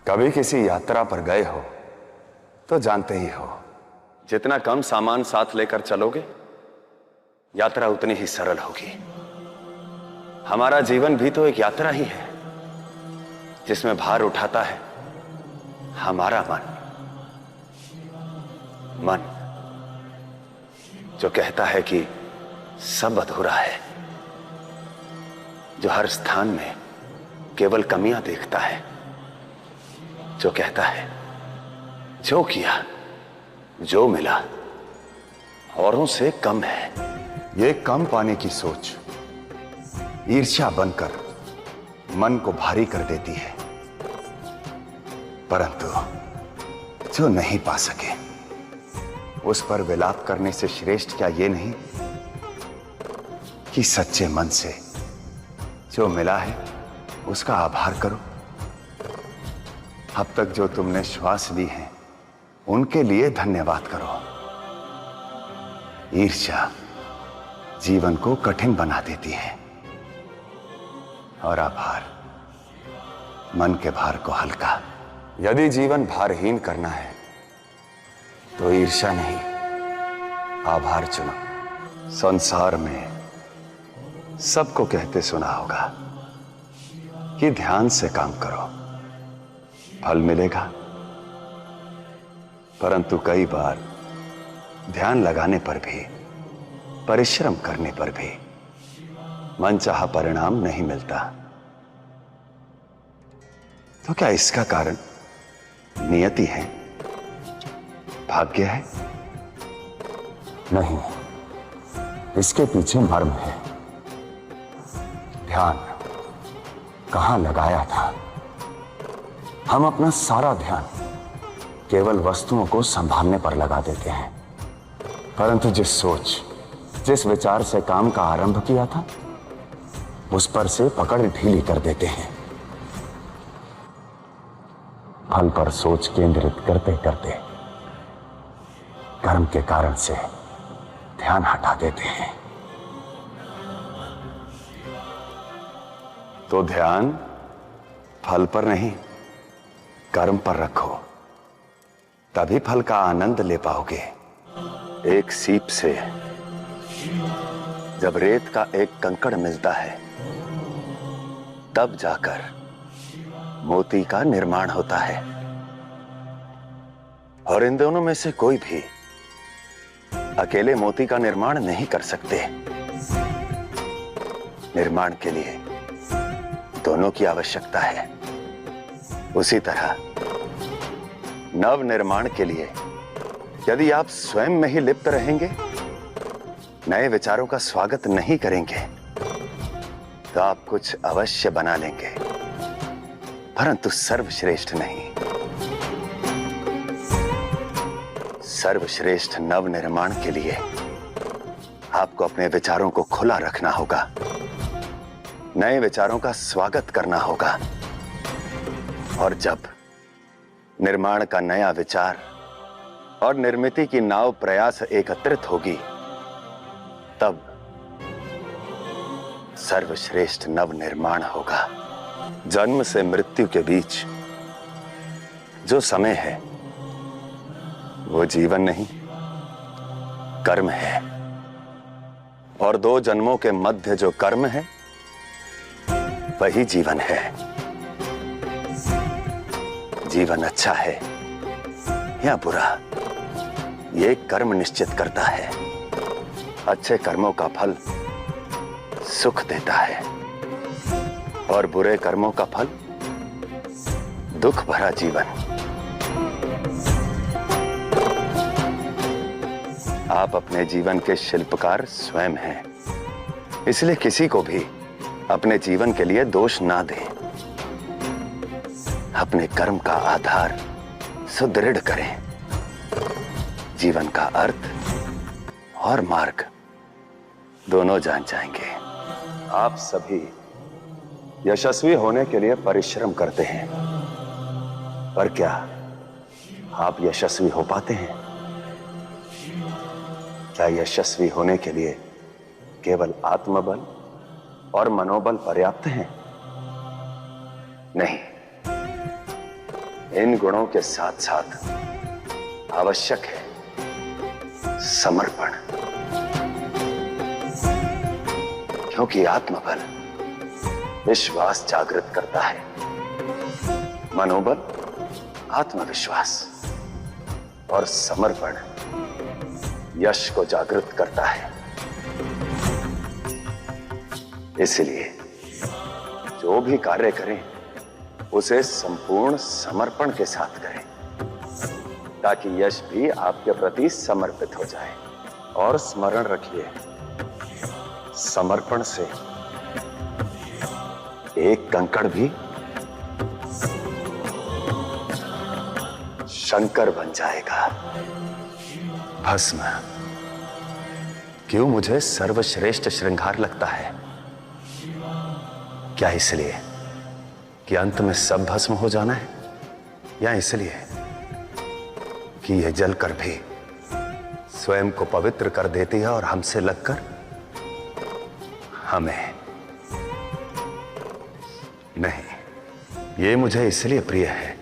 कभी किसी यात्रा पर गए हो तो जानते ही हो, जितना कम सामान साथ लेकर चलोगे यात्रा उतनी ही सरल होगी। हमारा जीवन भी तो एक यात्रा ही है जिसमें भार उठाता है हमारा मन जो कहता है कि सब अधूरा है, जो हर स्थान में केवल कमियां देखता है, जो कहता है जो किया जो मिला औरों से कम है। ये कम पाने की सोच ईर्ष्या बनकर मन को भारी कर देती है, परंतु जो नहीं पा सके उस पर विलाप करने से श्रेष्ठ क्या ये नहीं कि सच्चे मन से जो मिला है उसका आभार करो। अब तक जो तुमने श्वास ली है उनके लिए धन्यवाद करो। ईर्ष्या जीवन को कठिन बना देती है और आभार मन के भार को हल्का। यदि जीवन भारहीन करना है तो ईर्ष्या नहीं आभार चुनो। संसार में सबको कहते सुना होगा कि ध्यान से काम करो फल मिलेगा, परंतु कई बार ध्यान लगाने पर भी परिश्रम करने पर भी मनचाहा परिणाम नहीं मिलता। तो क्या इसका कारण नियति है, भाग्य है? नहीं, इसके पीछे मर्म है। ध्यान कहां लगाया था? हम अपना सारा ध्यान केवल वस्तुओं को संभालने पर लगा देते हैं, परंतु जिस सोच जिस विचार से काम का आरंभ किया था उस पर से पकड़ ढीली कर देते हैं। फल पर सोच केंद्रित करते करते कर्म के कारण से ध्यान हटा देते हैं। तो ध्यान फल पर नहीं कर्म पर रखो, तभी फल का आनंद ले पाओगे। एक सीप से जब रेत का एक कंकड़ मिलता है तब जाकर मोती का निर्माण होता है, और इन दोनों में से कोई भी अकेले मोती का निर्माण नहीं कर सकते। निर्माण के लिए दोनों की आवश्यकता है। उसी तरह नव निर्माण के लिए यदि आप स्वयं में ही लिप्त रहेंगे, नए विचारों का स्वागत नहीं करेंगे, तो आप कुछ अवश्य बना लेंगे, परंतु सर्वश्रेष्ठ नहीं। सर्वश्रेष्ठ नव निर्माण के लिए आपको अपने विचारों को खुला रखना होगा, नए विचारों का स्वागत करना होगा। और जब निर्माण का नया विचार और निर्मिति की नाव प्रयास एकत्रित होगी, तब सर्वश्रेष्ठ नव निर्माण होगा। जन्म से मृत्यु के बीच जो समय है वो जीवन नहीं कर्म है, और दो जन्मों के मध्य जो कर्म है वही जीवन है। जीवन अच्छा है या बुरा ये कर्म निश्चित करता है। अच्छे कर्मों का फल सुख देता है और बुरे कर्मों का फल दुख भरा जीवन। आप अपने जीवन के शिल्पकार स्वयं हैं, इसलिए किसी को भी अपने जीवन के लिए दोष ना दें। अपने कर्म का आधार सुदृढ़ करें। जीवन का अर्थ और मार्ग दोनों जान जाएंगे। आप सभी यशस्वी होने के लिए परिश्रम करते हैं, पर क्या आप यशस्वी हो पाते हैं? क्या यशस्वी होने के लिए केवल आत्मबल और मनोबल पर्याप्त हैं? नहीं, इन गुणों के साथ साथ आवश्यक है समर्पण, क्योंकि आत्मबल विश्वास जागृत करता है, मनोबल आत्मविश्वास, और समर्पण यश को जागृत करता है। इसलिए जो भी कार्य करें उसे संपूर्ण समर्पण के साथ करें, ताकि यश भी आपके प्रति समर्पित हो जाए। और स्मरण रखिए, समर्पण से एक कंकड़ भी शंकर बन जाएगा। भस्म क्यों मुझे सर्वश्रेष्ठ श्रृंगार लगता है? क्या इसलिए कि अंत में सब भस्म हो जाना है, या इसलिए कि यह जलकर भी स्वयं को पवित्र कर देती है और हमसे लगकर हमें? नहीं, ये मुझे इसलिए प्रिय है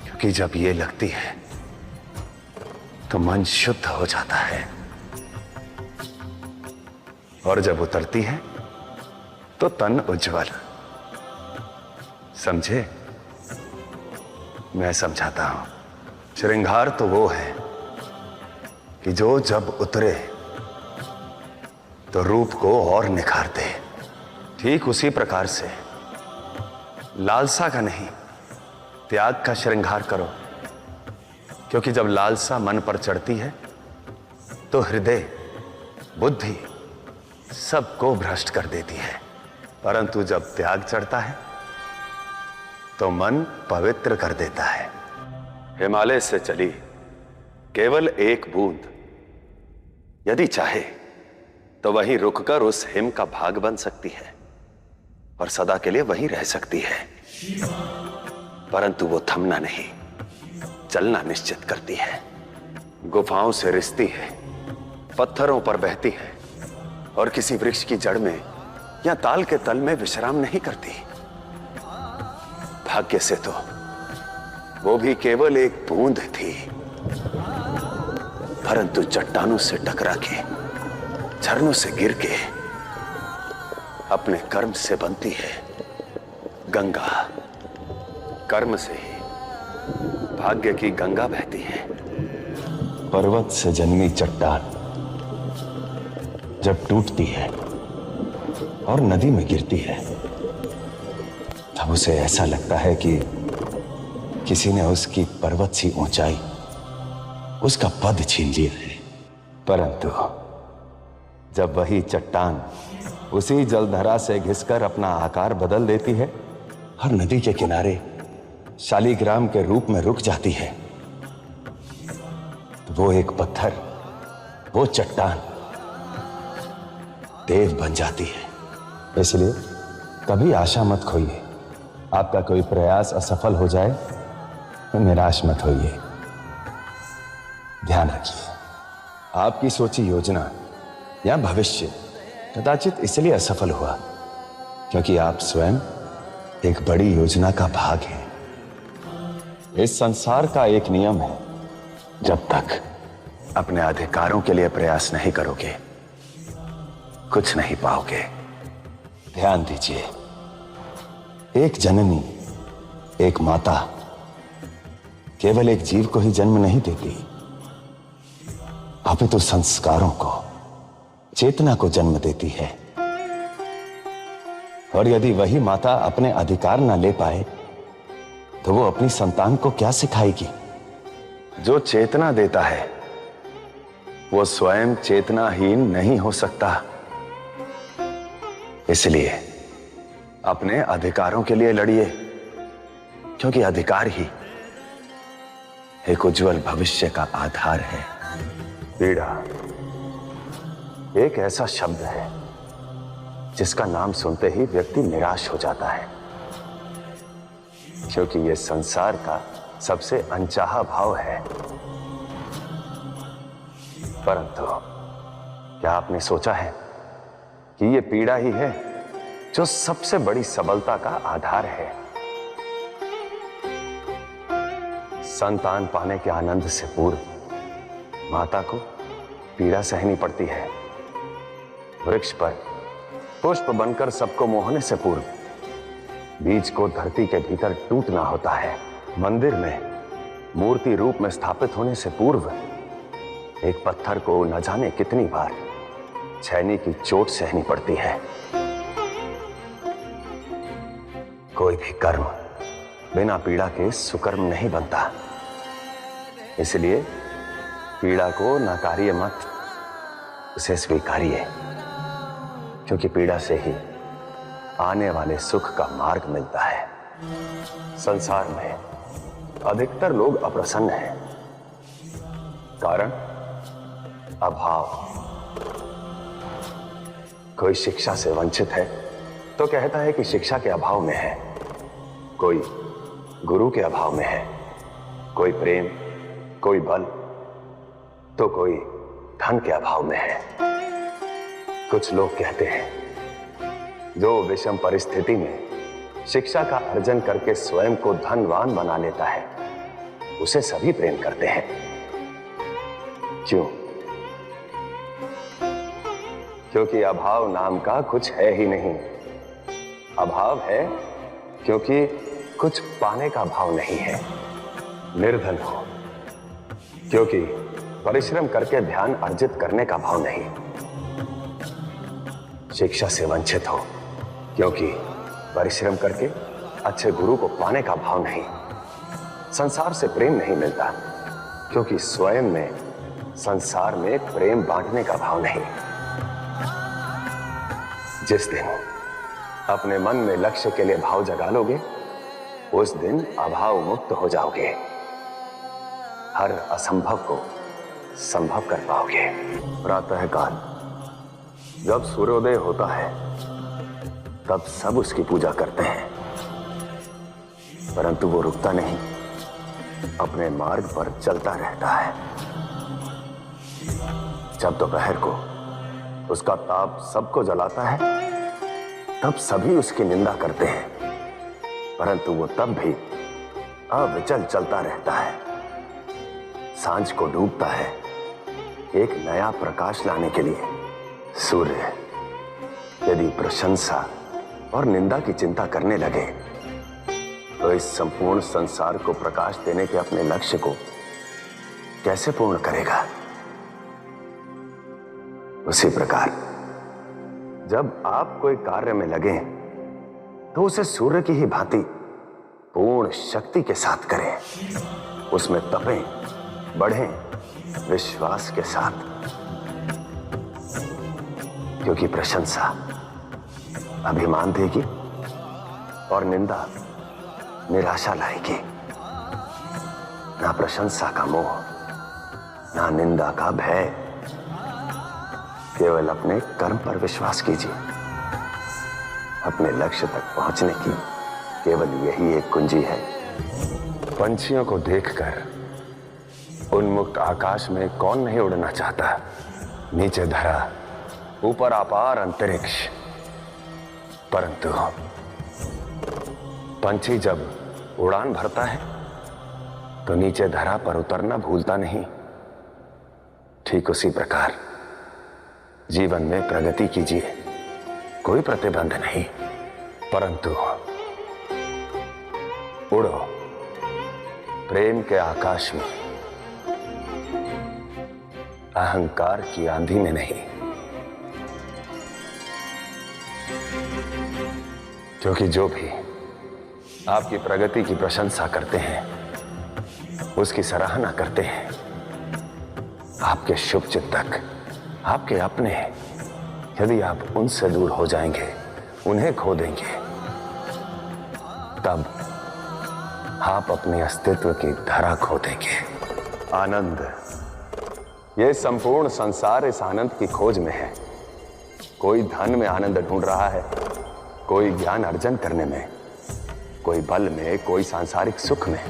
क्योंकि जब ये लगती है तो मन शुद्ध हो जाता है, और जब उतरती है तो तन उज्जवल। समझे? मैं समझाता हूं। श्रृंगार तो वो है कि जो जब उतरे तो रूप को और निखार दे। ठीक उसी प्रकार से लालसा का नहीं, त्याग का श्रृंगार करो, क्योंकि जब लालसा मन पर चढ़ती है तो हृदय, बुद्धि सबको भ्रष्ट कर देती है, परंतु जब त्याग चढ़ता है तो मन पवित्र कर देता है। हिमालय से चली केवल एक बूंद यदि चाहे तो वहीं रुककर उस हिम का भाग बन सकती है और सदा के लिए वहीं रह सकती है, परंतु वो थमना नहीं, चलना निश्चित करती है। गुफाओं से रिसती है, पत्थरों पर बहती है, और किसी वृक्ष की जड़ में या ताल के तल में विश्राम नहीं करती। भाग्य से तो वो भी केवल एक बूंद थी, परंतु चट्टानों से टकरा के, झरनों से गिर के अपने कर्म से बनती है गंगा। कर्म से ही भाग्य की गंगा बहती है। पर्वत से जन्मी चट्टान जब टूटती है और नदी में गिरती है, तब उसे ऐसा लगता है कि किसी ने उसकी पर्वत सी ऊंचाई, उसका पद छीन लिया है। परंतु जब वही चट्टान उसी जलधरा से घिसकर अपना आकार बदल देती है और नदी के किनारे शालीग्राम के रूप में रुक जाती है, तो वो एक पत्थर, वो चट्टान देव बन जाती है। इसलिए कभी आशा मत खोइए। आपका कोई प्रयास असफल हो जाए तो निराश मत होइए। ध्यान रखिए, आपकी सोची योजना या भविष्य कदाचित इसलिए असफल हुआ क्योंकि आप स्वयं एक बड़ी योजना का भाग हैं। इस संसार का एक नियम है, जब तक अपने अधिकारों के लिए प्रयास नहीं करोगे कुछ नहीं पाओगे। ध्यान दीजिए, एक जननी, एक माता केवल एक जीव को ही जन्म नहीं देती, अपितु संस्कारों को, चेतना को जन्म देती है। और यदि वही माता अपने अधिकार ना ले पाए तो वो अपनी संतान को क्या सिखाएगी? जो चेतना देता है वो स्वयं चेतनाहीन नहीं हो सकता। इसलिए अपने अधिकारों के लिए लड़िए, क्योंकि अधिकार ही एक उज्जवल भविष्य का आधार है। पीड़ा एक ऐसा शब्द है जिसका नाम सुनते ही व्यक्ति निराश हो जाता है, क्योंकि यह संसार का सबसे अनचाहा भाव है। परंतु क्या आपने सोचा है कि यह पीड़ा ही है जो सबसे बड़ी सबलता का आधार है? संतान पाने के आनंद से पूर्व माता को पीड़ा सहनी पड़ती है। वृक्ष पर पुष्प बनकर सबको मोहने से पूर्व बीज को धरती के भीतर टूटना होता है। मंदिर में मूर्ति रूप में स्थापित होने से पूर्व एक पत्थर को न जाने कितनी बार छैनी की चोट सहनी पड़ती है। कोई भी कर्म बिना पीड़ा के सुकर्म नहीं बनता, इसलिए पीड़ा को नकारिए मत, उसे स्वीकारिए, क्योंकि पीड़ा से ही आने वाले सुख का मार्ग मिलता है। संसार में अधिकतर लोग अप्रसन्न हैं, कारण अभाव। कोई शिक्षा से वंचित है तो कहता है कि शिक्षा के अभाव में है, कोई गुरु के अभाव में है, कोई प्रेम, कोई बल, तो कोई धन के अभाव में है। कुछ लोग कहते हैं जो विषम परिस्थिति में शिक्षा का अर्जन करके स्वयं को धनवान बना लेता है, उसे सभी प्रेम करते हैं। क्यों? क्योंकि अभाव नाम का कुछ है ही नहीं। अभाव है क्योंकि कुछ पाने का भाव नहीं है। निर्धन हो क्योंकि परिश्रम करके ध्यान अर्जित करने का भाव नहीं। शिक्षा से वंचित हो क्योंकि परिश्रम करके अच्छे गुरु को पाने का भाव नहीं। संसार से प्रेम नहीं मिलता क्योंकि स्वयं में संसार में प्रेम बांटने का भाव नहीं। जिस दिन अपने मन में लक्ष्य के लिए भाव जगा लोगे, उस दिन अभाव मुक्त हो जाओगे। हर असंभव को संभव कर पाओगे। प्रातः काल जब सूर्योदय होता है तब सब उसकी पूजा करते हैं, परंतु वो रुकता नहीं, अपने मार्ग पर चलता रहता है। जब दोपहर को उसका ताप सबको जलाता है तब सभी उसकी निंदा करते हैं, परंतु वो तब भी अविचल चलता रहता है। सांझ को डूबता है एक नया प्रकाश लाने के लिए। सूर्य यदि प्रशंसा और निंदा की चिंता करने लगे तो इस संपूर्ण संसार को प्रकाश देने के अपने लक्ष्य को कैसे पूर्ण करेगा? उसी प्रकार जब आप कोई कार्य में लगे तो उसे सूर्य की ही भांति पूर्ण शक्ति के साथ करें। उसमें तपें, बढ़ें विश्वास के साथ, क्योंकि प्रशंसा अभिमान देगी और निंदा निराशा लाएगी। ना प्रशंसा का मोह, ना निंदा का भय, केवल अपने कर्म पर विश्वास कीजिए। अपने लक्ष्य तक पहुंचने की केवल यही एक कुंजी है। पंछियों को देखकर उन्मुक्त आकाश में कौन नहीं उड़ना चाहता? नीचे धरा, ऊपर अपार अंतरिक्ष, परंतु पंछी जब उड़ान भरता है तो नीचे धरा पर उतरना भूलता नहीं। ठीक उसी प्रकार जीवन में प्रगति कीजिए, कोई प्रतिबंध नहीं, परंतु उड़ो प्रेम के आकाश में, अहंकार की आंधी में नहीं। क्योंकि जो भी आपकी प्रगति की प्रशंसा करते हैं, उसकी सराहना करते हैं, आपके शुभचिंतक, आपके अपने, यदि आप उनसे दूर हो जाएंगे, उन्हें खो देंगे, तब आप अपने अस्तित्व की धरा खो देंगे। आनंद, यह संपूर्ण संसार इस आनंद की खोज में है। कोई धन में आनंद ढूंढ रहा है, कोई ज्ञान अर्जन करने में, कोई बल में, कोई सांसारिक सुख में,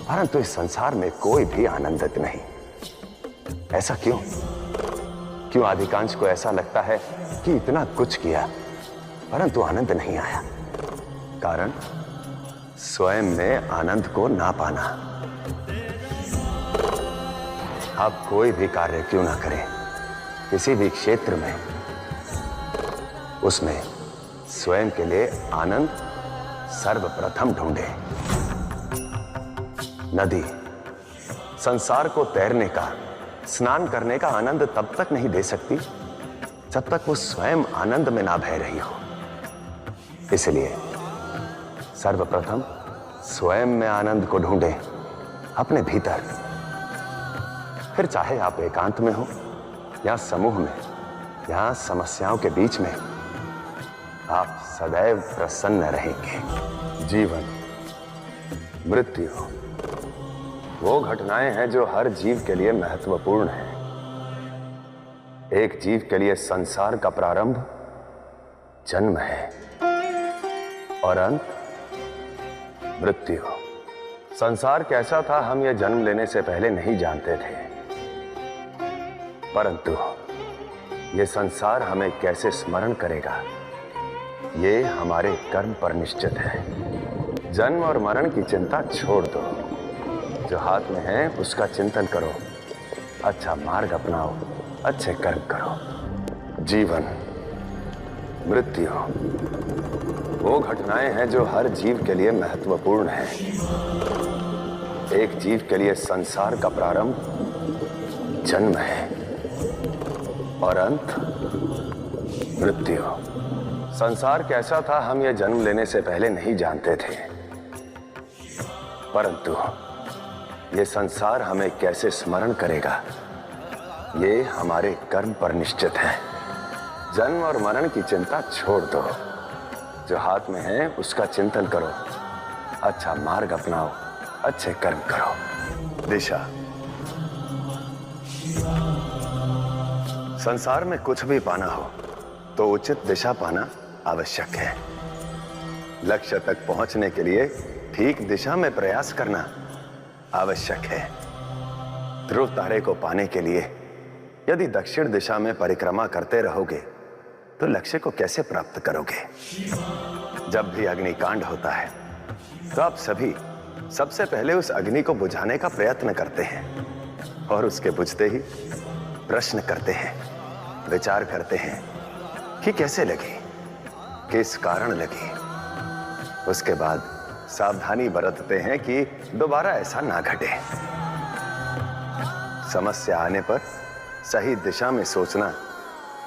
परंतु इस संसार में कोई भी आनंदित नहीं। ऐसा क्यों? क्यों अधिकांश को ऐसा लगता है कि इतना कुछ किया परंतु आनंद नहीं आया? कारण स्वयं में आनंद को ना पाना। आप कोई भी कार्य क्यों ना करें, किसी भी क्षेत्र में, उसमें स्वयं के लिए आनंद सर्वप्रथम ढूंढे। नदी संसार को तैरने का, स्नान करने का आनंद तब तक नहीं दे सकती जब तक वो स्वयं आनंद में ना बह रही हो। इसलिए सर्वप्रथम स्वयं में आनंद को ढूंढें, अपने भीतर। फिर चाहे आप एकांत में हो या समूह में या समस्याओं के बीच में, आप सदैव प्रसन्न रहेंगे। जीवन, मृत्यु वो घटनाएं हैं जो हर जीव के लिए महत्वपूर्ण हैं। एक जीव के लिए संसार का प्रारंभ जन्म है और अंत मृत्यु। संसार कैसा था हम ये जन्म लेने से पहले नहीं जानते थे, परंतु ये संसार हमें कैसे स्मरण करेगा, ये हमारे कर्म पर निश्चित है। जन्म और मरण की चिंता छोड़ दो, जो हाथ में है उसका चिंतन करो, अच्छा मार्ग अपनाओ, अच्छे कर्म करो। जीवन, मृत्यु वो घटनाएं हैं जो हर जीव के लिए महत्वपूर्ण हैं। एक जीव के लिए संसार का प्रारंभ जन्म है और अंत मृत्यु। संसार कैसा था हम ये जन्म लेने से पहले नहीं जानते थे, परंतु ये संसार हमें कैसे स्मरण करेगा, ये हमारे कर्म पर निश्चित है। जन्म और मरण की चिंता छोड़ दो, जो हाथ में है उसका चिंतन करो, अच्छा मार्ग अपनाओ, अच्छे कर्म करो। दिशा, संसार में कुछ भी पाना हो तो उचित दिशा पाना आवश्यक है। लक्ष्य तक पहुंचने के लिए ठीक दिशा में प्रयास करना आवश्यक है। ध्रुव तारे को पाने के लिए यदि दक्षिण दिशा में परिक्रमा करते रहोगे तो लक्ष्य को कैसे प्राप्त करोगे। जब भी अग्निकांड होता है तो आप सभी सबसे पहले उस अग्नि को बुझाने का प्रयत्न करते हैं और उसके बुझते ही प्रश्न करते हैं, विचार करते हैं कि कैसे लगी, किस कारण लगी। उसके बाद सावधानी बरतते हैं कि दोबारा ऐसा ना घटे। समस्या आने पर सही दिशा में सोचना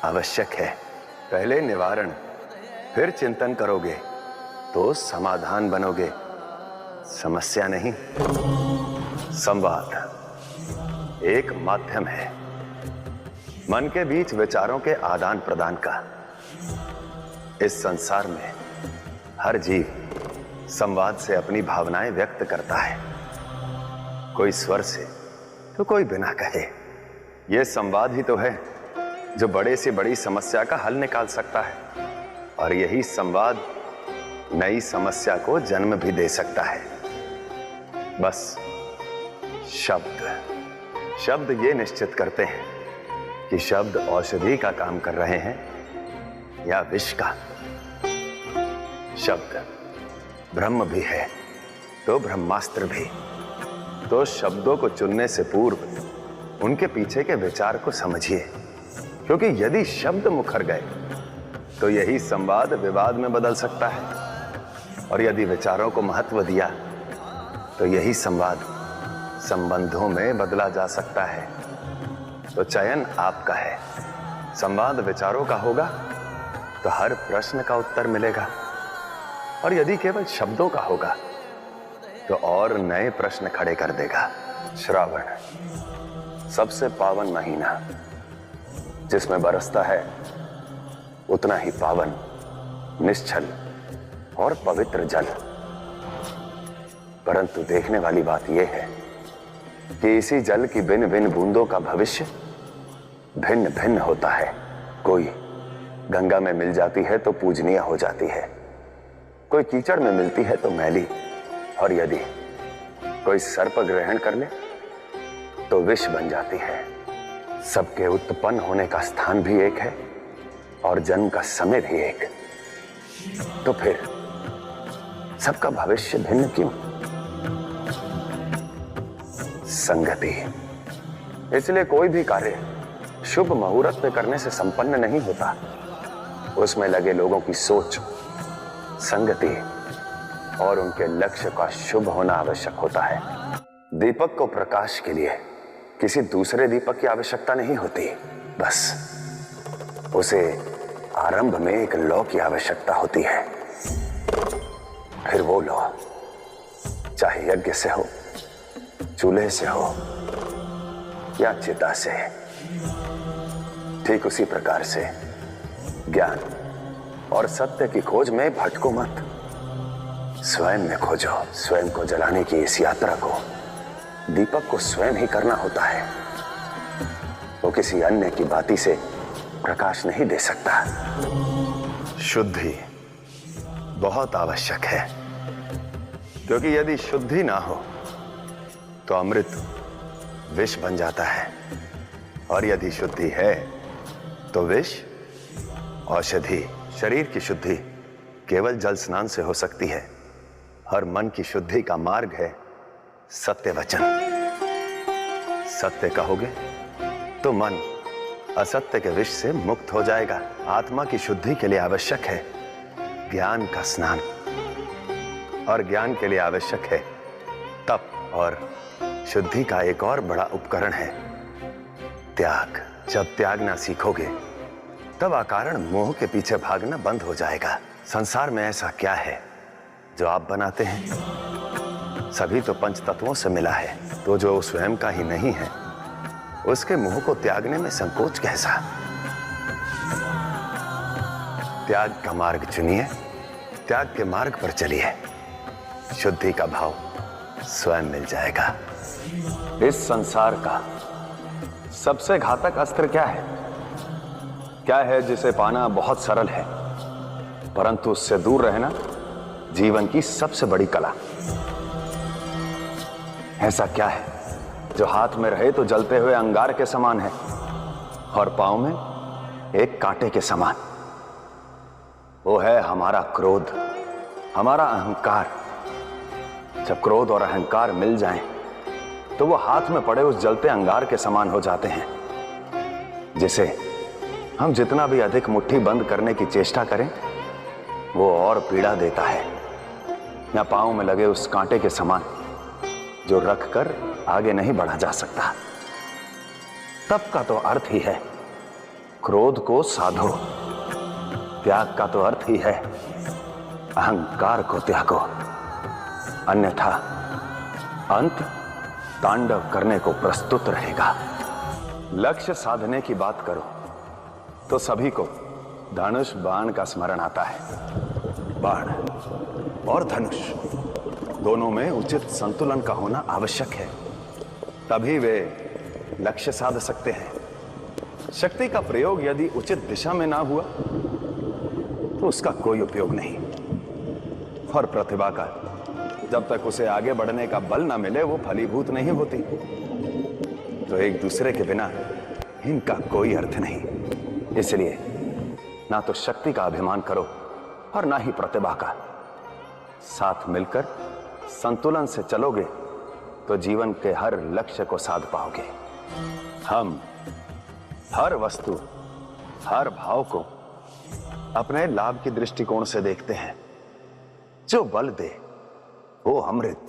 आवश्यक है। पहले निवारण फिर चिंतन करोगे तो समाधान बनोगे, समस्या नहीं। संवाद एक माध्यम है मन के बीच विचारों के आदान प्रदान का। इस संसार में हर जीव संवाद से अपनी भावनाएं व्यक्त करता है, कोई स्वर से तो कोई बिना कहे। यह संवाद ही तो है जो बड़े से बड़ी समस्या का हल निकाल सकता है, और यही संवाद नई समस्या को जन्म भी दे सकता है। बस शब्द ये निश्चित करते हैं कि शब्द औषधि का काम कर रहे हैं या विष का। शब्द ब्रह्म भी है तो ब्रह्मास्त्र भी। तो शब्दों को चुनने से पूर्व उनके पीछे के विचार को समझिए, क्योंकि यदि शब्द मुखर गए तो यही संवाद विवाद में बदल सकता है, और यदि विचारों को महत्व दिया तो यही संवाद संबंधों में बदला जा सकता है। तो चयन आपका है। संवाद विचारों का होगा तो हर प्रश्न का उत्तर मिलेगा, और यदि केवल शब्दों का होगा तो और नए प्रश्न खड़े कर देगा। श्रावण सबसे पावन महीना, जिसमें बरसता है उतना ही पावन, निश्चल और पवित्र जल। परंतु देखने वाली बात यह है कि इसी जल की भिन्न भिन्न बूंदों का भविष्य भिन्न भिन्न होता है। कोई गंगा में मिल जाती है तो पूजनीय हो जाती है, कोई कीचड़ में मिलती है तो मैली, और यदि कोई सर्प ग्रहण कर ले तो विष बन जाती है। सबके उत्पन्न होने का स्थान भी एक है और जन्म का समय भी एक। तो फिर सबका भविष्य भिन्न क्यों? संगति। इसलिए कोई भी कार्य शुभ मुहूर्त में करने से संपन्न नहीं होता। उसमें लगे लोगों की सोच, संगति और उनके लक्ष्य का शुभ होना आवश्यक होता है। दीपक को प्रकाश के लिए किसी दूसरे दीपक की आवश्यकता नहीं होती, बस उसे आरंभ में एक लौ की आवश्यकता होती है। फिर वो लौ चाहे यज्ञ से हो, चूल्हे से हो या चिता से, ठीक उसी प्रकार से ज्ञान और सत्य की खोज में भटको मत। स्वयं में खोजो। स्वयं को जलाने की इस यात्रा को दीपक को स्वयं ही करना होता है। वो किसी अन्य की बाती से प्रकाश नहीं दे सकता। शुद्धि बहुत आवश्यक है, क्योंकि यदि शुद्धि ना हो तो अमृत विष बन जाता है, और यदि शुद्धि है तो विष औषधि। शरीर की शुद्धि केवल जल स्नान से हो सकती है, और मन की शुद्धि का मार्ग है सत्य वचन। सत्य कहोगे तो मन असत्य के विष से मुक्त हो जाएगा। आत्मा की शुद्धि के लिए आवश्यक है ज्ञान का स्नान, और ज्ञान के लिए आवश्यक है तप, और शुद्धि का एक और बड़ा उपकरण है त्याग। जब त्याग ना सीखोगे तब अकारण मोह के पीछे भागना बंद हो जाएगा। संसार में ऐसा क्या है जो आप बनाते हैं? सभी तो पंच तत्वों से मिला है, तो जो स्वयं का ही नहीं है उसके मोह को त्यागने में संकोच कैसा? त्याग का मार्ग चुनिए, त्याग के मार्ग पर चलिए, शुद्धि का भाव स्वयं मिल जाएगा। इस संसार का सबसे घातक अस्त्र क्या है? क्या है जिसे पाना बहुत सरल है, परंतु उससे दूर रहना जीवन की सबसे बड़ी कला? ऐसा क्या है जो हाथ में रहे तो जलते हुए अंगार के समान है, और पांव में एक कांटे के समान? वो है हमारा क्रोध, हमारा अहंकार। जब क्रोध और अहंकार मिल जाएं, तो वो हाथ में पड़े उस जलते अंगार के समान हो जाते हैं, जिसे हम जितना भी अधिक मुट्ठी बंद करने की चेष्टा करें वो और पीड़ा देता है, या पांव में लगे उस कांटे के समान जो रखकर आगे नहीं बढ़ा जा सकता। तप का तो अर्थ ही है क्रोध को साधो, त्याग का तो अर्थ ही है अहंकार को त्यागो, अन्यथा अंत तांडव करने को प्रस्तुत रहेगा। लक्ष्य साधने की बात करो तो सभी को धनुष बाण का स्मरण आता है। बाण और धनुष दोनों में उचित संतुलन का होना आवश्यक है, तभी वे लक्ष्य साध सकते हैं। शक्ति का प्रयोग यदि उचित दिशा में ना हुआ तो उसका कोई उपयोग नहीं, और प्रतिभा का जब तक उसे आगे बढ़ने का बल ना मिले वो फलीभूत नहीं होती। तो एक दूसरे के बिना इनका कोई अर्थ नहीं। इसलिए ना तो शक्ति का अभिमान करो और ना ही प्रतिभा का। साथ मिलकर संतुलन से चलोगे तो जीवन के हर लक्ष्य को साध पाओगे। हम हर वस्तु, हर भाव को अपने लाभ की दृष्टिकोण से देखते हैं। जो बल दे वो अमृत,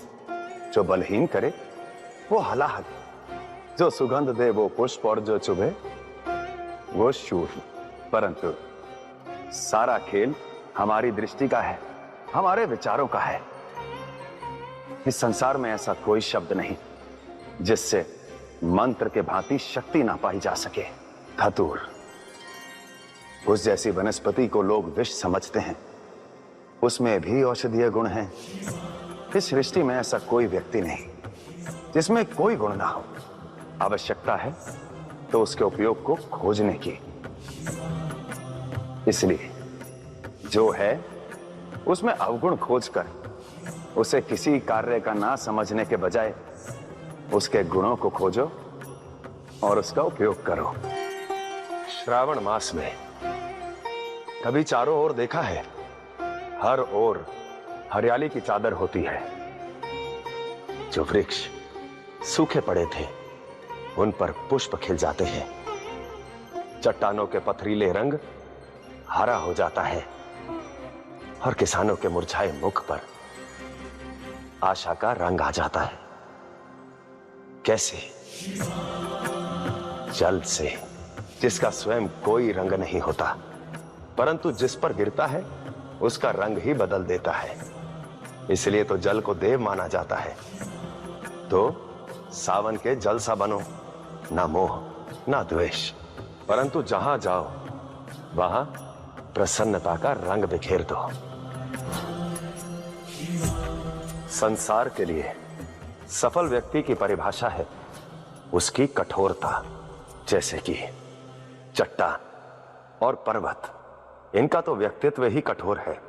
जो बलहीन करे वो हलाहल, जो सुगंध दे वो पुष्प, और जो चुभे वो शूल। परंतु सारा खेल हमारी दृष्टि का है, हमारे विचारों का है। इस संसार में ऐसा कोई शब्द नहीं जिससे मंत्र के भांति शक्ति ना पाई जा सके। धतूर, उस जैसी वनस्पति को लोग विष समझते हैं, उसमें भी औषधीय गुण हैं। इस सृष्टि में ऐसा कोई व्यक्ति नहीं जिसमें कोई गुण ना हो। आवश्यकता है तो उसके उपयोग को खोजने की। इसलिए जो है उसमें अवगुण खोजकर उसे किसी कार्य का ना समझने के बजाय उसके गुणों को खोजो और उसका उपयोग करो। श्रावण मास में कभी चारों ओर देखा है, हर ओर हरियाली की चादर होती है। जो वृक्ष सूखे पड़े थे उन पर पुष्प खिल जाते हैं। चट्टानों के पथरीले रंग हरा हो जाता है और किसानों के मुरझाए मुख पर आशा का रंग आ जाता है। कैसे? जल से, जिसका स्वयं कोई रंग नहीं होता, परंतु जिस पर गिरता है उसका रंग ही बदल देता है। इसलिए तो जल को देव माना जाता है। तो सावन के जल सा बनो, ना मोह ना द्वेष, परंतु जहां जाओ वहां प्रसन्नता का रंग बिखेर दो। संसार के लिए सफल व्यक्ति की परिभाषा है उसकी कठोरता। जैसे कि चट्टान और पर्वत, इनका तो व्यक्तित्व ही कठोर है।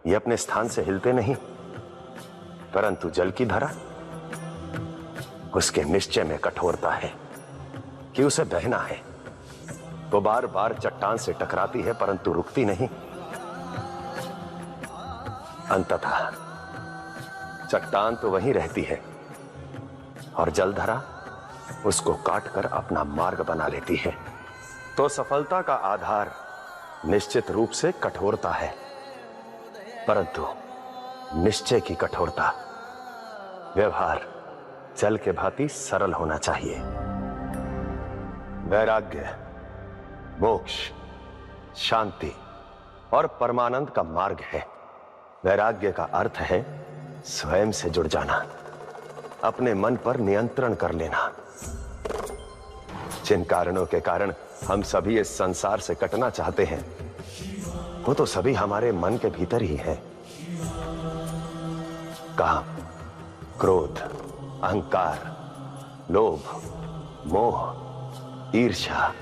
ये अपने स्थान से हिलते नहीं। परंतु जल की धारा, उसके निश्चय में कठोरता है कि उसे बहना है। वो बार बार चट्टान से टकराती है परंतु रुकती नहीं। अंततः चट्टान तो वहीं रहती है और जलधारा उसको काटकर अपना मार्ग बना लेती है। तो सफलता का आधार निश्चित रूप से कठोरता है, परंतु निश्चय की कठोरता, व्यवहार जल के भांति सरल होना चाहिए। वैराग्य, मोक्ष, शांति और परमानंद का मार्ग है। वैराग्य का अर्थ है स्वयं से जुड़ जाना, अपने मन पर नियंत्रण कर लेना। जिन कारणों के कारण हम सभी इस संसार से कटना चाहते हैं वो तो सभी हमारे मन के भीतर ही है। काम, क्रोध, अहंकार, लोभ, मोह, ईर्ष्या,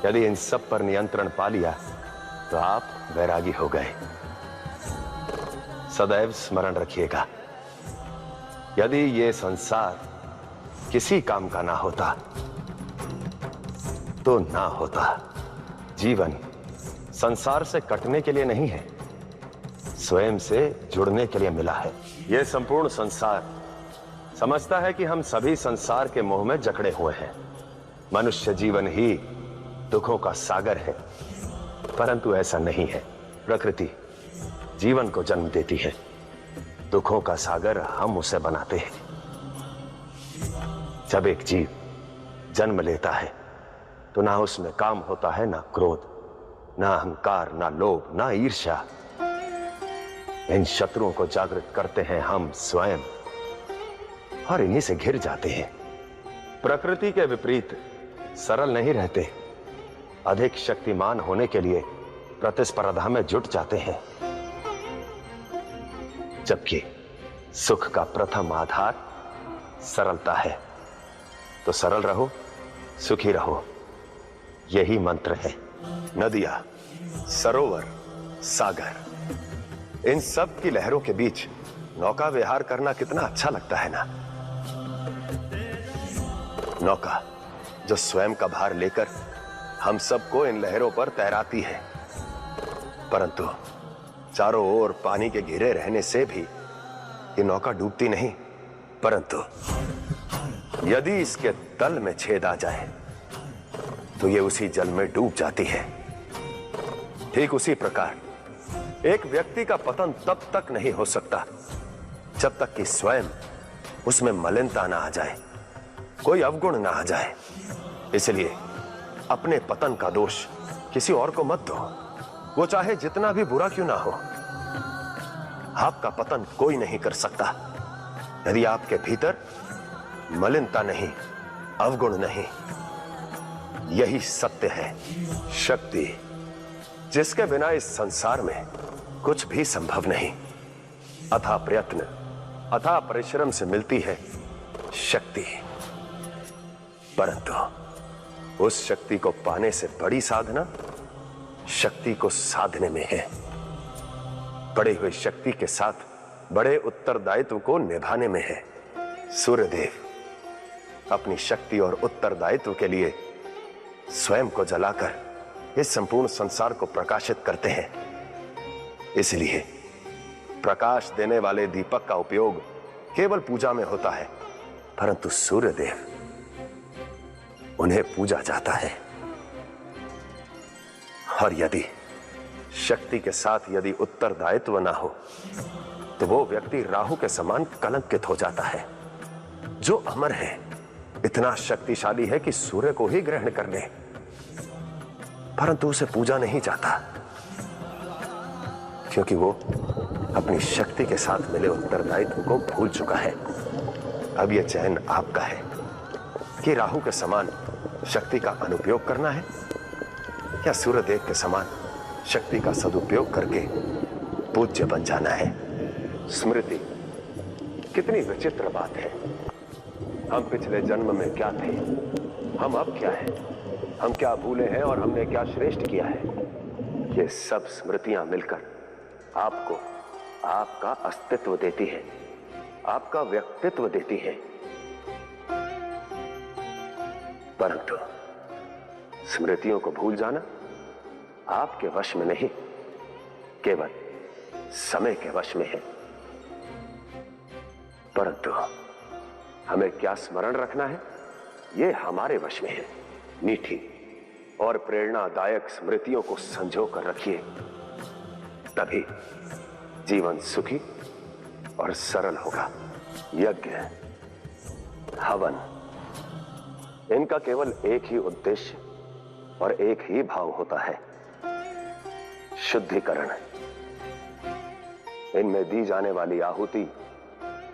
यदि इन सब पर नियंत्रण पा लिया तो आप वैरागी हो गए। सदैव स्मरण रखिएगा, यदि ये संसार किसी काम का ना होता तो ना होता। जीवन संसार से कटने के लिए नहीं है, स्वयं से जुड़ने के लिए मिला है। यह संपूर्ण संसार समझता है कि हम सभी संसार के मोह में जकड़े हुए हैं। मनुष्य जीवन ही दुखों का सागर है, परंतु ऐसा नहीं है। प्रकृति जीवन को जन्म देती है, दुखों का सागर हम उसे बनाते हैं। जब एक जीव जन्म लेता है तो ना उसमें काम होता है, ना क्रोध, ना अहंकार, ना लोभ, ना ईर्ष्या। इन शत्रुओं को जागृत करते हैं हम स्वयं और इन्हीं से घिर जाते हैं। प्रकृति के विपरीत सरल नहीं रहते, अधिक शक्तिमान होने के लिए प्रतिस्पर्धा में जुट जाते हैं। जबकि सुख का प्रथम आधार सरलता है। तो सरल रहो, सुखी रहो, यही मंत्र है। नदियां, सरोवर, सागर, इन सब की लहरों के बीच नौका विहार करना कितना अच्छा लगता है ना। नौका जो स्वयं का भार लेकर हम सबको इन लहरों पर तैराती है, परंतु चारों ओर पानी के घिरे रहने से भी ये नौका डूबती नहीं, परंतु यदि इसके तल में छेद आ जाए तो ये उसी जल में डूब जाती है। ठीक उसी प्रकार एक व्यक्ति का पतन तब तक नहीं हो सकता जब तक कि स्वयं उसमें मलिनता ना आ जाए, कोई अवगुण ना आ जाए। इसलिए अपने पतन का दोष किसी और को मत दो, वो चाहे जितना भी बुरा क्यों ना हो। आपका पतन कोई नहीं कर सकता यदि आपके भीतर मलिनता नहीं, अवगुण नहीं। यही सत्य है। शक्ति जिसके बिना इस संसार में कुछ भी संभव नहीं। अथाह प्रयत्न, अथाह परिश्रम से मिलती है शक्ति, परंतु उस शक्ति को पाने से बड़ी साधना शक्ति को साधने में है। बढ़ी हुई शक्ति के साथ बड़े उत्तरदायित्व को निभाने में है। सूर्यदेव अपनी शक्ति और उत्तरदायित्व के लिए स्वयं को जलाकर इस संपूर्ण संसार को प्रकाशित करते हैं। इसलिए प्रकाश देने वाले दीपक का उपयोग केवल पूजा में होता है, परंतु सूर्यदेव, उन्हें पूजा जाता है। और यदि शक्ति के साथ यदि उत्तरदायित्व ना हो तो वो व्यक्ति राहु के समान कलंकित हो जाता है। जो अमर है, इतना शक्तिशाली है कि सूर्य को ही ग्रहण कर ले, परंतु उसे पूजा नहीं जाता, क्योंकि वो अपनी शक्ति के साथ मिले उत्तरदायित्व को भूल चुका है। अब यह चयन आपका है कि राहु के समान शक्ति का अनुपयोग करना है या सूर्यदेव के समान शक्ति का सदुपयोग करके पूज्य बन जाना है। स्मृति, कितनी विचित्र बात है। हम पिछले जन्म में क्या थे, हम अब क्या हैं, हम क्या भूले हैं और हमने क्या श्रेष्ठ किया है। ये सब स्मृतियां मिलकर आपको आपका अस्तित्व देती है, आपका व्यक्तित्व देती है। परंतु स्मृतियों को भूल जाना आपके वश में नहीं, केवल समय के वश में है। परंतु हमें क्या स्मरण रखना है, यह हमारे वश में है। मीठी और प्रेरणादायक स्मृतियों को संजो कर रखिए, तभी जीवन सुखी और सरल होगा। यज्ञ, हवन, इनका केवल एक ही उद्देश्य और एक ही भाव होता है, शुद्धिकरण। इनमें दी जाने वाली आहुति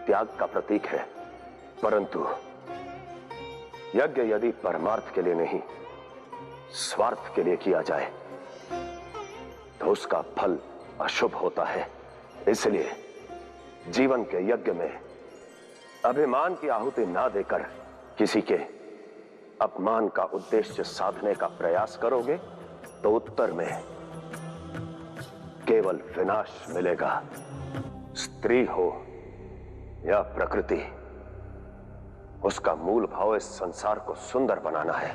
त्याग का प्रतीक है, परंतु यज्ञ यदि परमार्थ के लिए नहीं, स्वार्थ के लिए किया जाए तो उसका फल अशुभ होता है। इसलिए जीवन के यज्ञ में अभिमान की आहुति ना देकर किसी के अपमान का उद्देश्य साधने का प्रयास करोगे तो उत्तर में केवल विनाश मिलेगा। स्त्री हो या प्रकृति, उसका मूल भाव इस संसार को सुंदर बनाना है,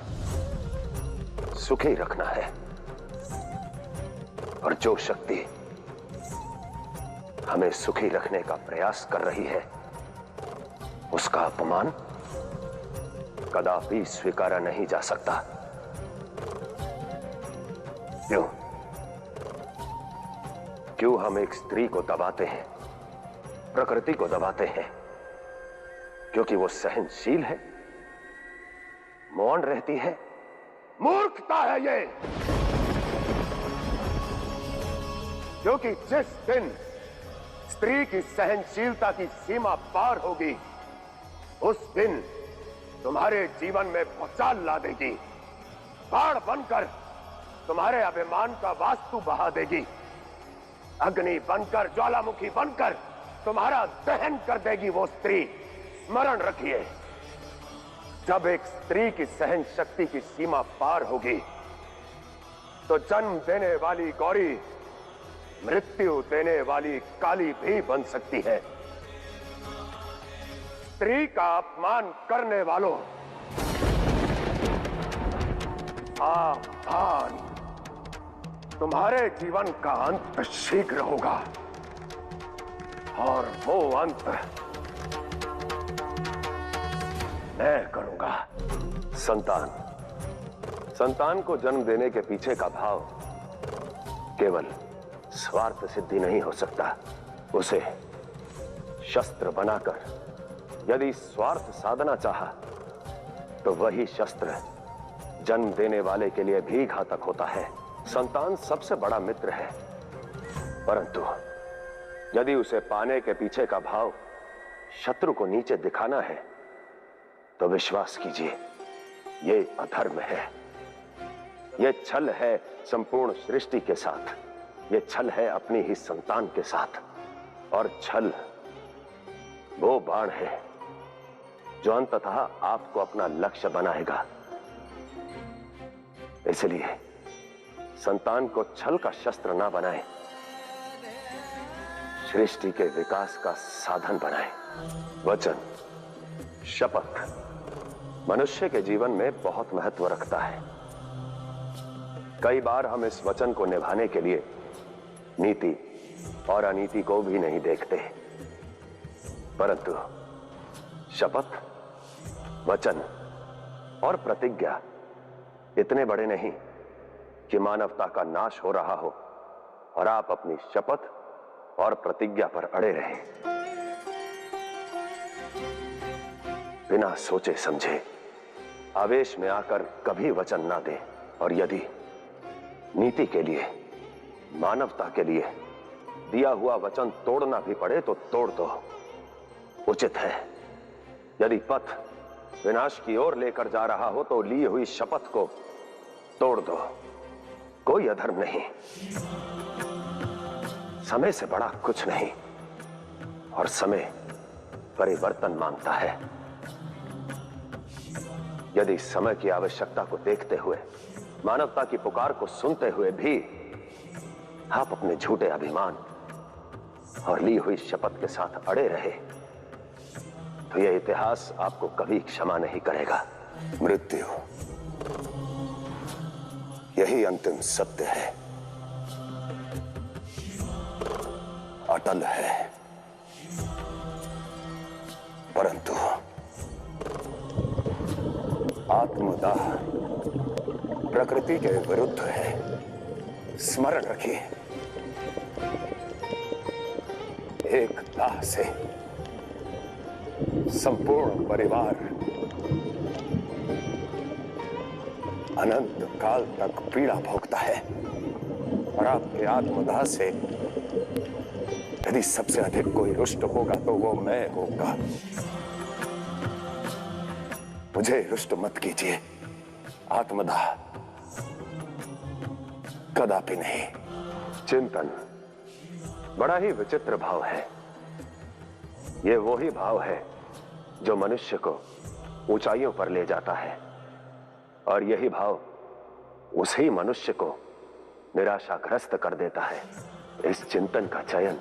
सुखी रखना है। और जो शक्ति हमें सुखी रखने का प्रयास कर रही है, उसका अपमान कदापि स्वीकारा नहीं जा सकता। क्यों हम एक स्त्री को दबाते हैं, प्रकृति को दबाते हैं? क्योंकि वो सहनशील है, मौन रहती है। मूर्खता है ये, क्योंकि जिस दिन स्त्री की सहनशीलता की सीमा पार होगी, उस दिन तुम्हारे जीवन में भूचाल ला देगी, बाढ़ बनकर तुम्हारे अभिमान का वास्तु बहा देगी, अग्नि बनकर, ज्वालामुखी बनकर तुम्हारा दहन कर देगी वो स्त्री। स्मरण रखिए, जब एक स्त्री की सहन शक्ति की सीमा पार होगी तो जन्म देने वाली गौरी मृत्यु देने वाली काली भी बन सकती है। स्त्री का अपमान करने वालों, सावधान, तुम्हारे जीवन का अंत शीघ्र होगा, और वो अंत मैं करूंगा। संतान को जन्म देने के पीछे का भाव केवल स्वार्थ सिद्धि नहीं हो सकता। उसे शस्त्र बनाकर यदि स्वार्थ साधना चाहा तो वही शस्त्र जन्म देने वाले के लिए भी घातक होता है। संतान सबसे बड़ा मित्र है, परंतु यदि उसे पाने के पीछे का भाव शत्रु को नीचे दिखाना है तो विश्वास कीजिए, ये अधर्म है, ये छल है संपूर्ण सृष्टि के साथ, ये छल है अपनी ही संतान के साथ। और छल वो बाण है जो अंततः आपको अपना लक्ष्य बनाएगा। इसलिए संतान को छल का शस्त्र ना बनाए, सृष्टि के विकास का साधन बनाए। वचन, शपथ मनुष्य के जीवन में बहुत महत्व रखता है। कई बार हम इस वचन को निभाने के लिए नीति, और अनीति को भी नहीं देखते, परंतु शपथ, वचन और प्रतिज्ञा इतने बड़े नहीं कि मानवता का नाश हो रहा हो और आप अपनी शपथ और प्रतिज्ञा पर अड़े रहें। बिना सोचे समझे आवेश में आकर कभी वचन ना दें, और यदि नीति के लिए, मानवता के लिए दिया हुआ वचन तोड़ना भी पड़े तो तोड़ दो। उचित है। यदि पथ विनाश की ओर लेकर जा रहा हो तो ली हुई शपथ को तोड़ दो। कोई अधर्म नहीं, समय से बड़ा कुछ नहीं, और समय परिवर्तन मांगता है। यदि समय की आवश्यकता को देखते हुए, मानवता की पुकार को सुनते हुए भी आप अपने झूठे अभिमान और ली हुई शपथ के साथ अड़े रहे, तो यह इतिहास आपको कभी क्षमा नहीं करेगा। मृत्यु, यही अंतिम सत्य है, अटल है, परंतु आत्मदाह प्रकृति के विरुद्ध है। स्मरण रखिए, एक दाह से संपूर्ण परिवार अनंत काल तक पीड़ा भोगता है, और आपके आत्मदाह से यदि सबसे अधिक कोई रुष्ट होगा तो वो मैं होगा। मुझे रुष्ट मत कीजिए। आत्मदाह कदापि नहीं। चिंतन बड़ा ही विचित्र भाव है। यह वही भाव है जो मनुष्य को ऊंचाइयों पर ले जाता है, और यही भाव उसी मनुष्य को निराशाग्रस्त कर देता है। इस चिंतन का चयन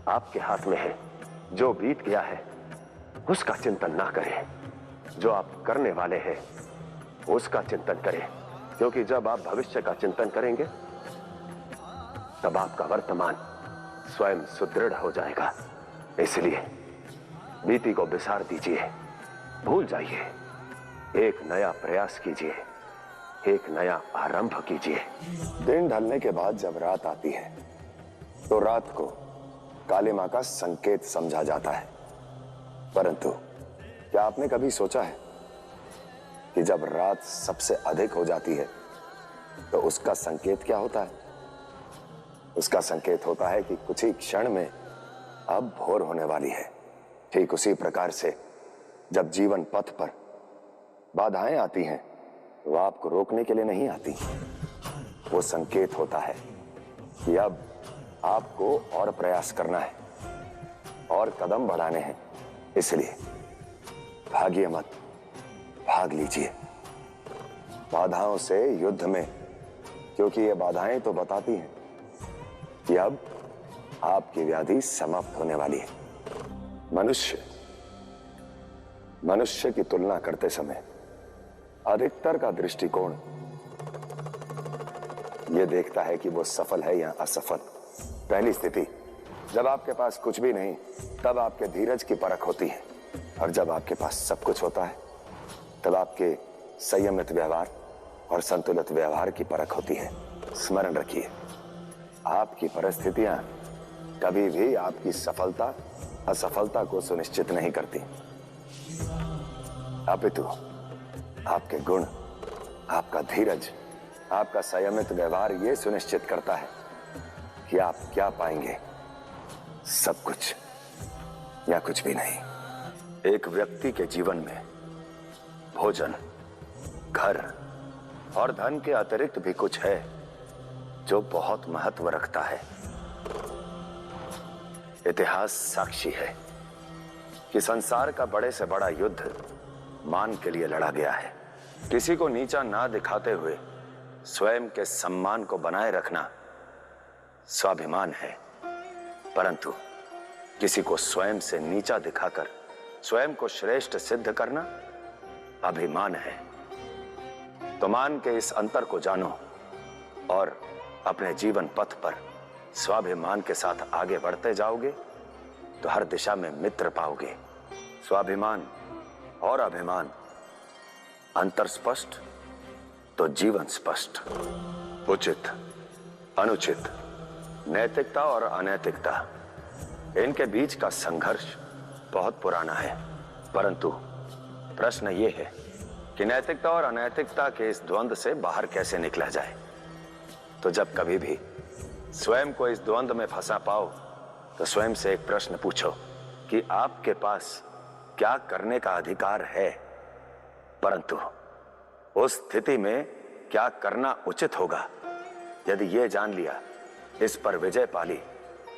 आपके हाथ में है। जो बीत गया है उसका चिंतन ना करें, जो आप करने वाले हैं उसका चिंतन करें, क्योंकि जब आप भविष्य का चिंतन करेंगे तब आपका वर्तमान स्वयं सुदृढ़ हो जाएगा। इसलिए बीती को बिसार दीजिए, भूल जाइए, एक नया प्रयास कीजिए, एक नया आरंभ कीजिए। दिन ढलने के बाद जब रात आती है तो रात को कालिमा का संकेत समझा जाता है, परंतु क्या आपने कभी सोचा है कि जब रात सबसे अधिक हो जाती है तो उसका संकेत क्या होता है? उसका संकेत होता है कि कुछ ही क्षण में अब भोर होने वाली है। ठीक उसी प्रकार से जब जीवन पथ पर बाधाएं आती हैं वो आपको रोकने के लिए नहीं आती, वो संकेत होता है कि अब आपको और प्रयास करना है और कदम बढ़ाने हैं। इसलिए भागिए मत, भाग लीजिए बाधाओं से युद्ध में, क्योंकि ये बाधाएं तो बताती हैं कि अब आपकी व्याधि समाप्त होने वाली है। मनुष्य की तुलना करते समय अधिकतर का दृष्टिकोण यह देखता है कि वो सफल है या असफल। पहली स्थिति, जब आपके पास कुछ भी नहीं तब आपके धीरज की परख होती है, और जब आपके पास सब कुछ होता है तब आपके संयमित व्यवहार और संतुलित व्यवहार की परख होती है। स्मरण रखिए, आपकी परिस्थितियां कभी भी आपकी सफलता असफलता को सुनिश्चित नहीं करती, अपितु आपके गुण, आपका धीरज, आपका संयमित व्यवहार यह सुनिश्चित करता है कि आप क्या पाएंगे, सब कुछ या कुछ भी नहीं। एक व्यक्ति के जीवन में भोजन, घर और धन के अतिरिक्त भी कुछ है जो बहुत महत्व रखता है। इतिहास साक्षी है कि संसार का बड़े से बड़ा युद्ध मान के लिए लड़ा गया है। किसी को नीचा ना दिखाते हुए स्वयं के सम्मान को बनाए रखना स्वाभिमान है, परंतु किसी को स्वयं से नीचा दिखाकर स्वयं को श्रेष्ठ सिद्ध करना अभिमान है। तो मान के इस अंतर को जानो और अपने जीवन पथ पर स्वाभिमान के साथ आगे बढ़ते जाओगे तो हर दिशा में मित्र पाओगे। स्वाभिमान और अभिमान, अंतर स्पष्ट तो जीवन स्पष्ट। उचित, अनुचित, नैतिकता और अनैतिकता, इनके बीच का संघर्ष बहुत पुराना है। परंतु प्रश्न यह है कि नैतिकता और अनैतिकता के इस द्वंद्व से बाहर कैसे निकला जाए। तो जब कभी भी स्वयं को इस द्वंद्व में फंसा पाओ तो स्वयं से एक प्रश्न पूछो कि आपके पास क्या करने का अधिकार है, परंतु उस स्थिति में क्या करना उचित होगा। यदि यह जान लिया, इस पर विजय पाली,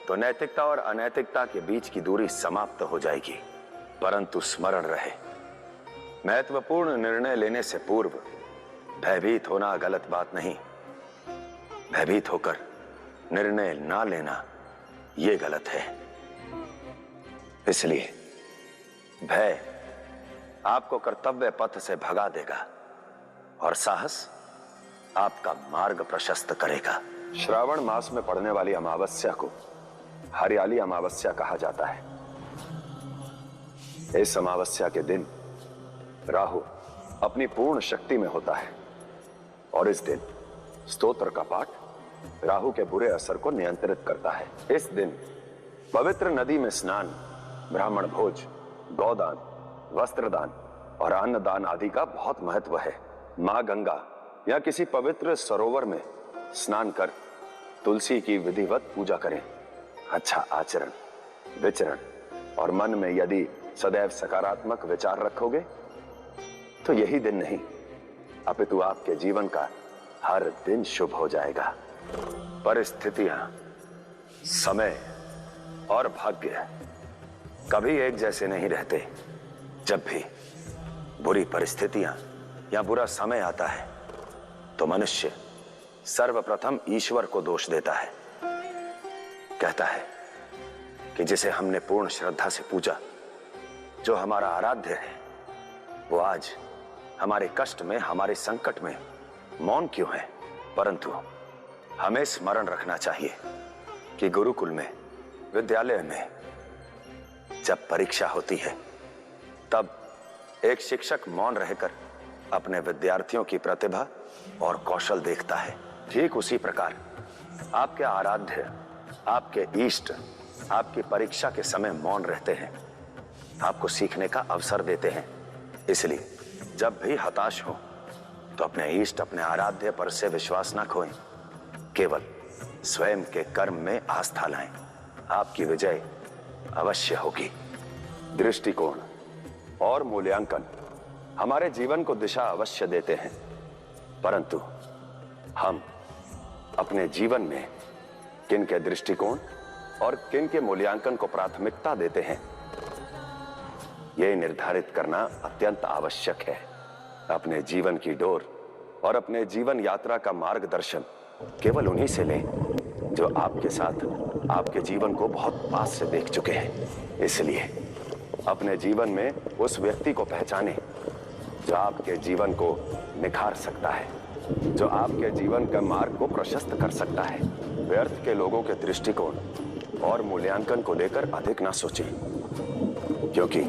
तो नैतिकता और अनैतिकता के बीच की दूरी समाप्त हो जाएगी। परंतु स्मरण रहे, महत्वपूर्ण निर्णय लेने से पूर्व भयभीत होना गलत बात नहीं, भयभीत होकर निर्णय ना लेना यह गलत है। इसलिए भय आपको कर्तव्य पथ से भगा देगा और साहस आपका मार्ग प्रशस्त करेगा। श्रावण मास में पड़ने वाली अमावस्या को हरियाली अमावस्या कहा जाता है। इस अमावस्या के दिन राहु अपनी पूर्ण शक्ति में होता है और इस दिन स्तोत्र का पाठ राहु के बुरे असर को नियंत्रित करता है। इस दिन पवित्र नदी में स्नान, ब्राह्मण भोज, गौदान, वस्त्रदान और अन्नदान आदि का बहुत महत्व है। मां गंगा या किसी पवित्र सरोवर में स्नान कर तुलसी की विधिवत पूजा करें। अच्छा आचरण, विचरण और मन में यदि सदैव सकारात्मक विचार रखोगे तो यही दिन नहीं अपितु आपके जीवन का हर दिन शुभ हो जाएगा। परिस्थितियां, समय और भाग्य कभी एक जैसे नहीं रहते। जब भी बुरी परिस्थितियां या बुरा समय आता है तो मनुष्य सर्वप्रथम ईश्वर को दोष देता है। कहता है कि जिसे हमने पूर्ण श्रद्धा से पूजा, जो हमारा आराध्य है, वो आज हमारे कष्ट में, हमारे संकट में मौन क्यों है। परंतु हमें स्मरण रखना चाहिए कि गुरुकुल में, विद्यालय में जब परीक्षा होती है तब एक शिक्षक मौन रहकर अपने विद्यार्थियों की प्रतिभा और कौशल देखता है। ठीक उसी प्रकार आपके आराध्य, आपके इष्ट आपकी परीक्षा के समय मौन रहते हैं, आपको सीखने का अवसर देते हैं। इसलिए जब भी हताश हो तो अपने इष्ट, अपने आराध्य पर से विश्वास न खोएं, केवल स्वयं के कर्म में आस्था लाएं। आपकी विजय अवश्य होगी। दृष्टिकोण और मूल्यांकन हमारे जीवन को दिशा अवश्य देते हैं, परंतु हम अपने जीवन में किन के दृष्टिकोण और किन के मूल्यांकन को प्राथमिकता देते हैं, यह निर्धारित करना अत्यंत आवश्यक है। अपने जीवन की डोर और अपने जीवन यात्रा का मार्गदर्शन केवल उन्हीं से लें जो आपके साथ आपके जीवन को बहुत पास से देख चुके हैं। इसलिए अपने जीवन में उस व्यक्ति को पहचानें जो आपके जीवन को निखार सकता है, जो आपके जीवन का मार्ग को प्रशस्त कर सकता है। व्यर्थ के लोगों के दृष्टिकोण और मूल्यांकन को लेकर अधिक ना सोचें, क्योंकि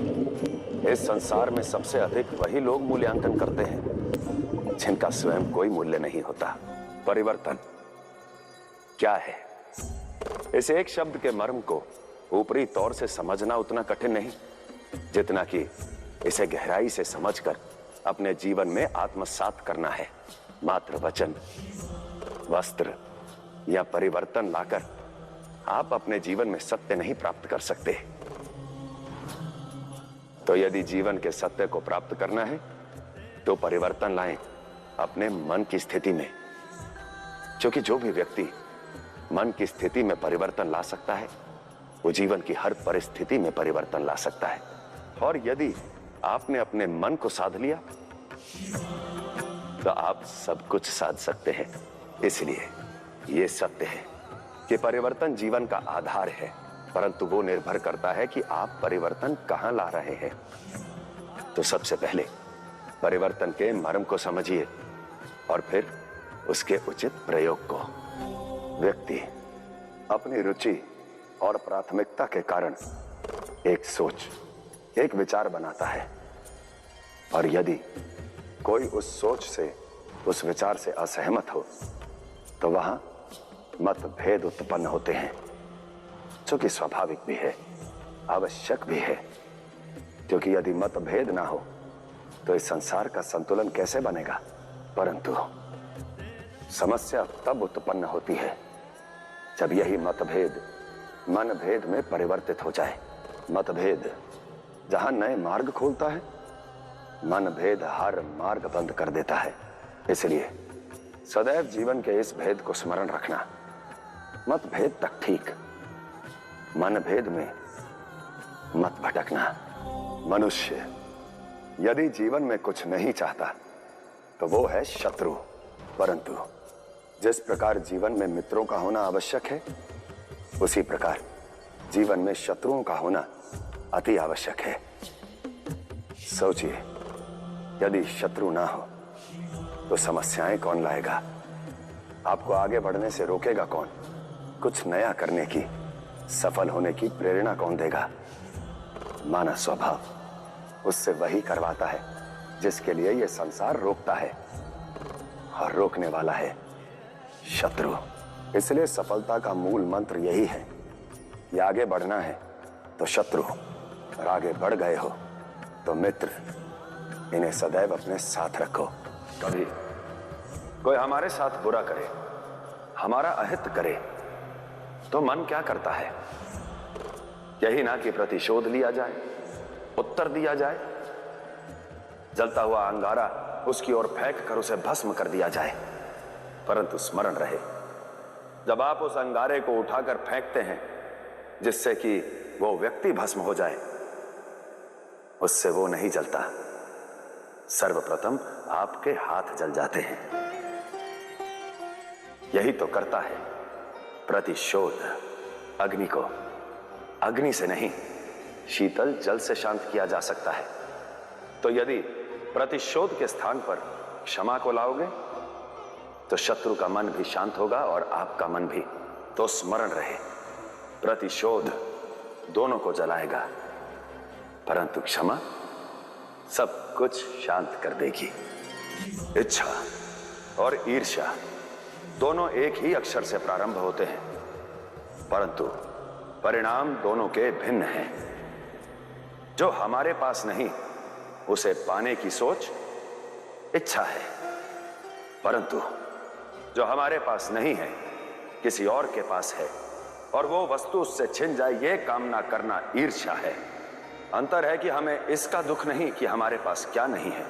इस संसार में सबसे अधिक वही लोग मूल्यांकन करते हैं जिनका स्वयं कोई मूल्य नहीं होता। परिवर्तन क्या है? इस एक शब्द के मर्म को ऊपरी तौर से समझना उतना कठिन नहीं जितना कि इसे गहराई से समझकर अपने जीवन में आत्मसात करना है। मात्र वचन, वस्त्र या परिवर्तन लाकर आप अपने जीवन में सत्य नहीं प्राप्त कर सकते। तो यदि जीवन के सत्य को प्राप्त करना है तो परिवर्तन लाएं अपने मन की स्थिति में, क्योंकि जो भी व्यक्ति मन की स्थिति में परिवर्तन ला सकता है वो जीवन की हर परिस्थिति में परिवर्तन ला सकता है। और यदि आपने अपने मन को साध लिया तो आप सब कुछ साध सकते हैं। इसलिए ये सत्य है कि परिवर्तन जीवन का आधार है, परंतु वो निर्भर करता है कि आप परिवर्तन कहां ला रहे हैं। तो सबसे पहले परिवर्तन के मर्म को समझिए और फिर उसके उचित प्रयोग को। व्यक्ति अपनी रुचि और प्राथमिकता के कारण एक सोच, एक विचार बनाता है, और यदि कोई उस सोच से, उस विचार से असहमत हो तो वहां मतभेद उत्पन्न होते हैं, जो कि स्वाभाविक भी है, आवश्यक भी है। क्योंकि यदि मतभेद ना हो तो इस संसार का संतुलन कैसे बनेगा? परंतु समस्या तब उत्पन्न होती है जब यही मतभेद मनभेद में परिवर्तित हो जाए। मतभेद जहां नए मार्ग खोलता है, मनभेद हर मार्ग बंद कर देता है। इसलिए सदैव जीवन के इस भेद को स्मरण रखना। मतभेद तक ठीक, मनभेद में मत भटकना। मनुष्य यदि जीवन में कुछ नहीं चाहता तो वो है शत्रु। परंतु जिस प्रकार जीवन में मित्रों का होना आवश्यक है, उसी प्रकार जीवन में शत्रुओं का होना अति आवश्यक है। सोचिए, यदि शत्रु ना हो तो समस्याएं कौन लाएगा? आपको आगे बढ़ने से रोकेगा कौन? कुछ नया करने की, सफल होने की प्रेरणा कौन देगा? मानव स्वभाव उससे वही करवाता है जिसके लिए यह संसार रोकता है, और रोकने वाला है शत्रु। इसलिए सफलता का मूल मंत्र यही है कि आगे बढ़ना है तो शत्रु, और आगे बढ़ गए हो तो मित्र, इन्हें सदैव अपने साथ रखो। कभी कोई हमारे साथ बुरा करे, हमारा अहित करे, तो मन क्या करता है? यही ना कि प्रतिशोध लिया जाए, उत्तर दिया जाए, जलता हुआ अंगारा उसकी ओर फेंक कर उसे भस्म कर दिया जाए। परंतु स्मरण रहे, जब आप उस अंगारे को उठाकर फेंकते हैं जिससे कि वो व्यक्ति भस्म हो जाए, उससे वो नहीं जलता, सर्वप्रथम आपके हाथ जल जाते हैं। यही तो करता है प्रतिशोध। अग्नि को अग्नि से नहीं, शीतल जल से शांत किया जा सकता है। तो यदि प्रतिशोध के स्थान पर क्षमा को लाओगे तो शत्रु का मन भी शांत होगा और आपका मन भी। तो स्मरण रहे, प्रतिशोध दोनों को जलाएगा, परंतु क्षमा सब कुछ शांत कर देगी। इच्छा और ईर्ष्या दोनों एक ही अक्षर से प्रारंभ होते हैं, परंतु परिणाम दोनों के भिन्न हैं। जो हमारे पास नहीं उसे पाने की सोच इच्छा है, परंतु जो हमारे पास नहीं है किसी और के पास है और वो वस्तु उससे छिन जाए, ये कामना करना ईर्ष्या है। अंतर है कि हमें इसका दुख नहीं कि हमारे पास क्या नहीं है,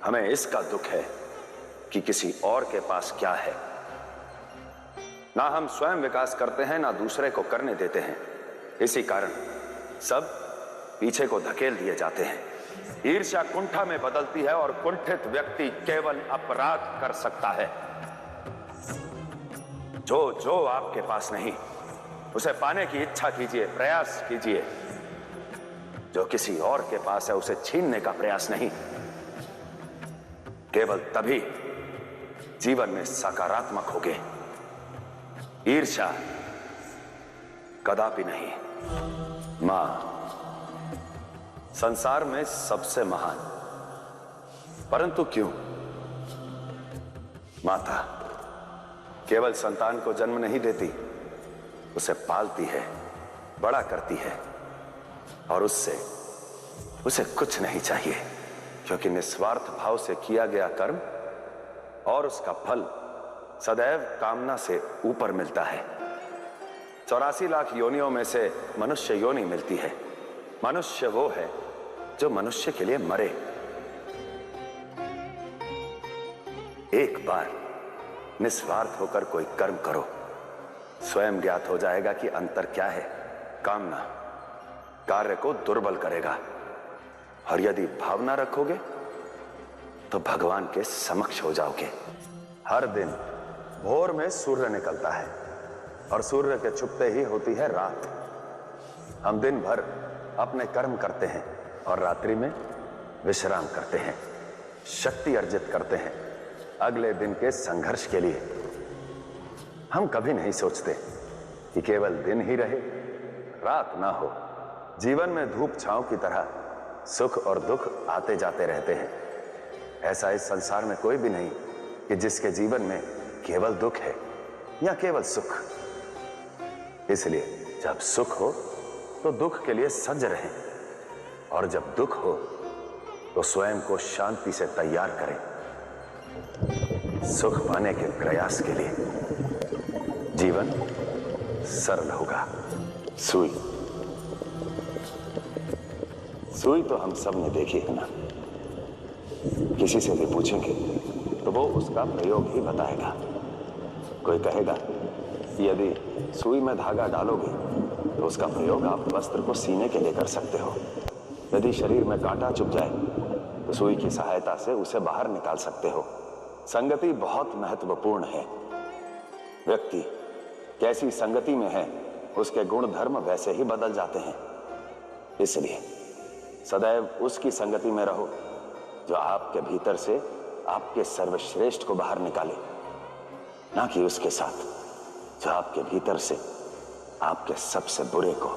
हमें इसका दुख है कि किसी और के पास क्या है। ना हम स्वयं विकास करते हैं, ना दूसरे को करने देते हैं। इसी कारण सब पीछे को धकेल दिए जाते हैं। ईर्ष्या कुंठा में बदलती है और कुंठित व्यक्ति केवल अपराध कर सकता है। जो आपके पास नहीं उसे पाने की इच्छा कीजिए, प्रयास कीजिए। जो किसी और के पास है उसे छीनने का प्रयास नहीं। केवल तभी जीवन में सकारात्मक होगे। ईर्ष्या कदापि नहीं। मां संसार में सबसे महान, परंतु क्यों? माता केवल संतान को जन्म नहीं देती, उसे पालती है, बड़ा करती है, और उसे कुछ नहीं चाहिए, क्योंकि निस्वार्थ भाव से किया गया कर्म और उसका फल सदैव कामना से ऊपर मिलता है। 84 लाख योनियों में से मनुष्य योनि मिलती है। मनुष्य वो है जो मनुष्य के लिए मरे। एक बार निस्वार्थ होकर कोई कर्म करो, स्वयं ज्ञात हो जाएगा कि अंतर क्या है। कामना कार्य को दुर्बल करेगा, और यदि भावना रखोगे तो भगवान के समक्ष हो जाओगे। हर दिन भोर में सूर्य निकलता है और सूर्य के छुपते ही होती है रात। हम दिन भर अपने कर्म करते हैं और रात्रि में विश्राम करते हैं, शक्ति अर्जित करते हैं अगले दिन के संघर्ष के लिए। हम कभी नहीं सोचते कि केवल दिन ही रहे, रात ना हो। जीवन में धूप छांव की तरह सुख और दुख आते जाते रहते हैं। ऐसा इस संसार में कोई भी नहीं कि जिसके जीवन में केवल दुख है या केवल सुख। इसलिए जब सुख हो तो दुख के लिए सज रहें, और जब दुख हो तो स्वयं को शांति से तैयार करें। सुख पाने के प्रयास के लिए जीवन सरल होगा। सुई सुई तो हम सब ने देखी है ना। किसी से भी पूछेंगे तो वो उसका प्रयोग ही बताएगा। कोई कहेगा कि यदि सुई में धागा डालोगे तो उसका प्रयोग आप वस्त्र को सीने के लिए कर सकते हो। यदि शरीर में कांटा चुभ जाए तो सुई की सहायता से उसे बाहर निकाल सकते हो। संगति बहुत महत्वपूर्ण है। व्यक्ति कैसी संगति में है, उसके गुण धर्म वैसे ही बदल जाते हैं। इसलिए सदैव उसकी संगति में रहो जो आपके भीतर से आपके सर्वश्रेष्ठ को बाहर निकाले, ना कि उसके साथ जो आपके भीतर से आपके सबसे बुरे को